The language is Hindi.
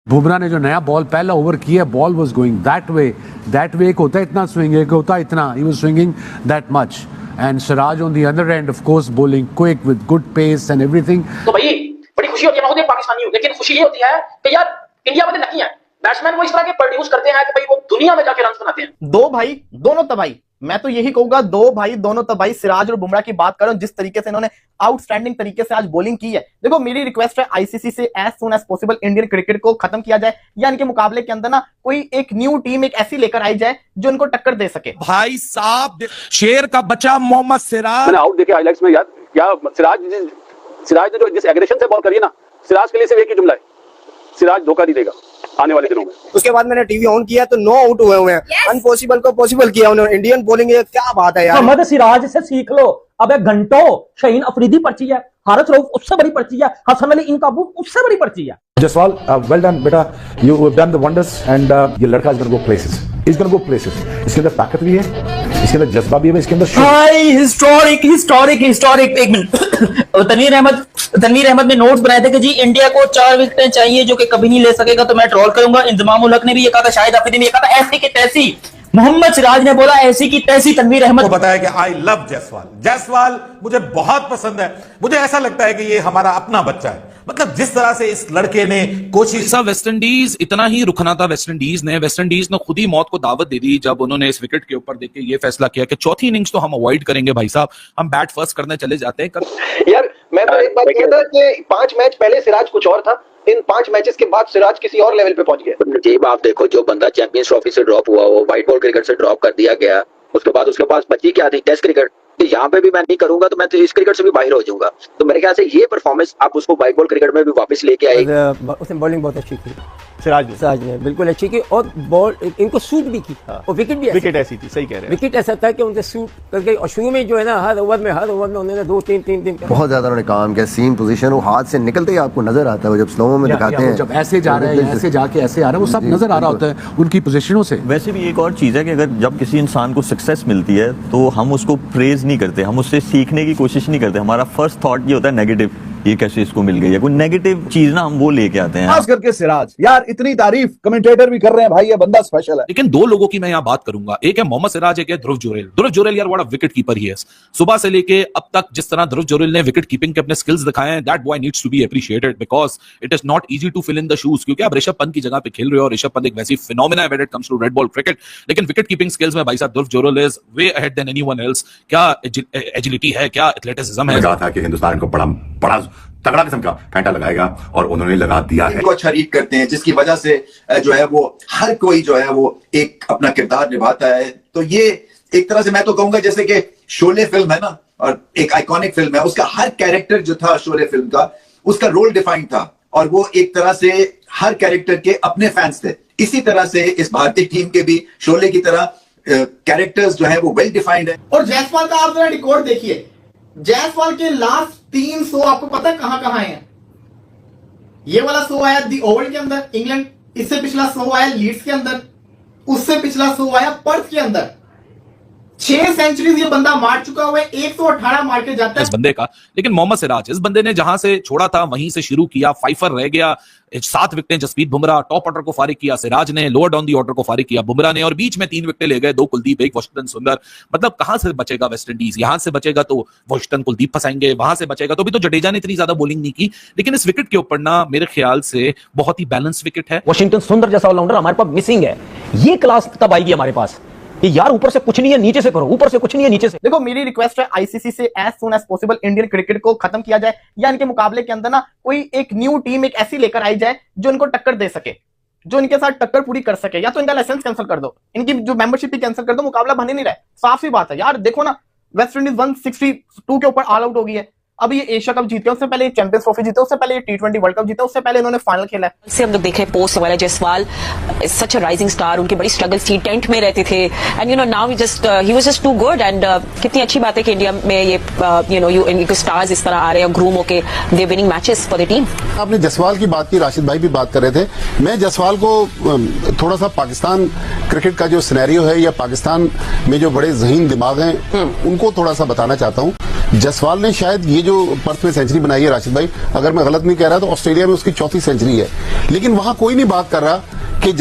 बुमराह ने जो नया बॉल पहला ओवर किया, ball was going that way एक होता है इतना स्विंग, एक होता है इतना, he was swinging that much and Siraj on the other end of course bowling quick with good pace and everything. तो भाई बड़ी खुशी होती है, मैं खुद एक पाकिस्तानी हूं, लेकिन खुशी ये होती है कि यार इंडिया वाले लकी हैं, बैट्समैन वो इस तरह के प्रोड्यूस करते हैं कि भाई वो दुनिया में जाके रन बनाते हैं। दो भाई दोनों तबाही, मैं तो यही कहूंगा दो भाई दोनों तबाही। सिराज और बुमराह की बात करूं, जिस तरीके से इन्होंने आउटस्टैंडिंग तरीके से आज बॉलिंग की है, देखो मेरी रिक्वेस्ट है आईसीसी से as soon as possible Indian cricket को खत्म किया जाए, या इनके मुकाबले के अंदर ना कोई एक न्यू टीम एक ऐसी लेकर आई जाए जो इनको टक्कर दे सके। भाई साहब शेर का बच्चा मोहम्मद सिराज, मैंने आउट देखे हाइलाइट्स में यार, क्या सिराज ने जो जिस एग्रेशन से बॉल करी है ना, सिराज के लिए सिर्फ एक ही जुमला है, सिराज धोखा नहीं देगा आने वाले दिनों में। उसके बाद मैंने टीवी ऑन किया तो 9 आउट हुए हैं। अनपॉसिबल को पॉसिबल किया उन्होंने। इंडियन बॉलिंग क्या बात है यार। मोहम्मद सिराज से सीख लो। अबे घंटों शाहीन अफरीदी पर्ची है, हारिस रऊफ उससे बड़ी पर्ची है, हसन अली इनकाबू उससे बड़ी पर्ची है। जसवाल वेल डन बेटा, you have done the wonders and ये लड़का is gonna go places, is gonna go places. इसके अंदर ताकत भी है, इसके अंदर जज्बा भी है, इसके अंदर हिस्टोरिक। एक मिनट तनवीर अहमद ने नोट्स बनाए थे कि जी इंडिया को 4 विकेटें चाहिए जो कि कभी नहीं ले सकेगा, तो मैं ट्रोल करूंगा। इंजमाम उल हक ने भी ये कहा था, शाहिद अफरीदी ने ये कहा था, ऐसी की तैसी। मोहम्मद सिराज ने बोला ऐसी की तैसी। तनवीर अहमद को बताया कि आई लव जायसवाल मुझे बहुत पसंद है, मुझे ऐसा लगता है कि ये हमारा अपना बच्चा है। मतलब जिस तरह से इस लड़के ने कोशिश, वेस्ट इंडीज इतना ही रुखना था, वेस्ट इंडीज ने खुद ही मौत को दावत दे दी जब उन्होंने इस विकेट के ऊपर देख के ये फैसला किया कि चौथी इनिंग्स तो हम अवॉइड करेंगे भाई साहब, हम बैट फर्स्ट करने चले जाते हैं। यार मैं तो एक बात कहता कि 5 मैच पहले सिराज कुछ और था, इन 5 मैचेस के बाद सिराज किसी और लेवल पे पहुंच गया। जी आप देखो, जो बंदा चैंपियंस ट्रॉफी से ड्रॉप हुआ, वो व्हाइट बॉल क्रिकेट से ड्रॉप कर दिया गया, उसके बाद उसके पास बची क्या थी, टेस्ट क्रिकेट। तो यहाँ पे भी मैं नहीं करूंगा तो मैं तो इस क्रिकेट से भी बाहर हो जाऊंगा। तो मेरे ख्याल से ये परफॉर्मेंस आप उसको व्हाइट बॉल क्रिकेट में भी वापस लेके आए। उसने बॉलिंग बहुत अच्छी की, सिराज ने बिल्कुल अच्छी की, और बॉल इनको सूट भी की, और विकेट ऐसी थी, सही कह रहे हैं। विकेट ऐसा था कि उनसे सूट करके, और शुरू में जो है ना हर ओवर में उन्होंने 2-3 बहुत ज्यादा उन्होंने काम किया। सीम पोजीशन वो हाथ से निकलते ही आपको नजर आता है, जब स्लो में दिखाते हैं, जब ऐसे जा रहे हैं, ऐसे जाके ऐसे आ रहे हैं, वो सब नजर आ रहा होता है उनकी पोजीशनों से। वैसे भी एक और चीज है कि अगर जब किसी इंसान को सक्सेस मिलती है तो हम उसको प्रेज नहीं करते, हम उससे सीखने की कोशिश नहीं करते। हमारा फर्स्ट थॉट ये होता है नेगेटिव, ये कैसे इसको मिल गई है, कोई नेगेटिव चीज ना हम वो लेके आते हैं। खास करके सिराज, यार इतनी तारीफ कमेंटेटर भी कर रहे हैं, भाई ये बंदा स्पेशल है। लेकिन 2 लोगों की मैं यहाँ बात करूंगा, एक है मोहम्मद सिराज, एक है ध्रुव जुरैल यार बड़ा विकेट कीपर ही है। सुबह से लेके अब तक जिस तरह ध्रुव जुरैल ने विकेट कीपिंग के अपने स्किल्स दिखाए हैं, that boy needs to be appreciated because it is not easy to fill in the shoes. क्योंकि आप ऋषभ पंत की जगह पे खेल रहे हो, और ऋषभ पंत एक वैसी फिनोमेना है when it comes to red ball cricket, लेकिन विकेट कीपिंग स्किल्स में भाई साहब Dhruv Jurel is way ahead than anyone else. क्या एजिलिटी है, क्या एथलेटिसिज्म है। कहा था कि हिंदुस्तान को बड़ा तगड़ा किस्म का फैंटा लगाएगा, और उन्होंने लगा दिया है। अच्छा रीड करते हैं, जिसकी वजह से जो है वो हर कोई जो है वो एक अपना किरदार निभाता है। तो ये एक तरह से मैं तो कहूंगा जैसे कि शोले फिल्म है ना, और एक आइकॉनिक फिल्म है, उसका हर कैरेक्टर जो था शोले फिल्म का, उसका रोल डिफाइंड था, और वो एक तरह से हर कैरेक्टर के अपने फैंस थे। इसी तरह से इस भारतीय टीम के भी शोले की तरह कैरेक्टर्स जो है वो वेल डिफाइंड है। और जायसवाल का आप जरा रिकॉर्ड देखिए, जायसवाल के लास्ट 3 शो आपको पता है कहां हैं? ये वाला शो आया दी ओवल के अंदर इंग्लैंड, इससे पिछला शो आया लीड्स के अंदर, उससे पिछला शो आया पर्थ के अंदर। 6 सेंचुरीज ये बंदा मार चुका हुआ है, 118 मार के जाता है इस बंदे का। लेकिन मोहम्मद सिराज, इस बंदे ने जहां से छोड़ा था वहीं से शुरू किया, फाइफर रह गया, 7 विकेटें जसप्रीत बुमराह, टॉप ऑर्डर को फारिग किया सिराज ने, लोअर डाउन दी ऑर्डर को फारिग किया बुमराह ने, और बीच में 3 विकेटें ले गए, 2 कुलदीप, 1 वाशिंगटन सुंदर। मतलब कहां से बचेगा वेस्ट इंडीज? यहां से बचेगा तो वाशिंगटन कुलदीप फंसाएंगे, वहां से बचेगा तो भी तो जडेजा ने इतनी ज्यादा बॉलिंग नहीं की। लेकिन इस विकेट के ऊपर ना मेरे ख्याल से बहुत ही बैलेंस विकेट है। वाशिंगटन सुंदर जैसा ऑलराउंडर हमारे पास मिसिंग है। ये क्लास तब आएगी हमारे पास कि यार ऊपर से कुछ नहीं है, नीचे से करो, ऊपर से कुछ नहीं है, नीचे से। देखो मेरी रिक्वेस्ट है आईसीसी से as soon as possible Indian cricket को खत्म किया जाए, या इनके मुकाबले के अंदर ना कोई एक न्यू टीम एक ऐसी लेकर आई जाए जो इनको टक्कर दे सके, जो इनके साथ टक्कर पूरी कर सके। या तो इनका लाइसेंस कैंसिल कर दो, इनकी जो मेंबरशिप ही कैंसिल कर दो, मुकाबला बन ही नहीं रहा। साफ सी बात है यार, देखो ना वेस्ट इंडीज 162 के ऊपर ऑल आउट हो गई है। अब ये एशिया कप जीत गया, उससे पहले चैंपियंस ट्रॉफी जीता, उससे पहले T20 वर्ल्ड कप जीता, उससे पहले इन्होंने फाइनल खेला है। से हम लोग देख रहे हैं पोस्ट वाला Jaiswal such a rising star, उनकी बड़ी स्ट्रगल्स थी, टेंट में रहते थे, and you know now he was just too good. एंड कितनी अच्छी बात है कि इंडिया में ये इनके स्टार्स इस तरह आ रहे हैं, ग्रूम होके they winning matches for the team. आपने जसवाल की बात की, राशिद भाई भी बात कर रहे थे। मैं जसवाल को थोड़ा सा पाकिस्तान क्रिकेट का जो सिनेरियो है, या पाकिस्तान में जो बड़े ज़हीन दिमाग हैं उनको थोड़ा सा बताना चाहता हूँ। जसवाल ने शायद ये जो पर्थ में सेंचुरी बनाई है राशिद भाई, अगर मैं गलत नहीं कह रहा तो ऑस्ट्रेलिया में उसकी 4थी सेंचुरी है, लेकिन वहां कोई नहीं बात कर रहा कि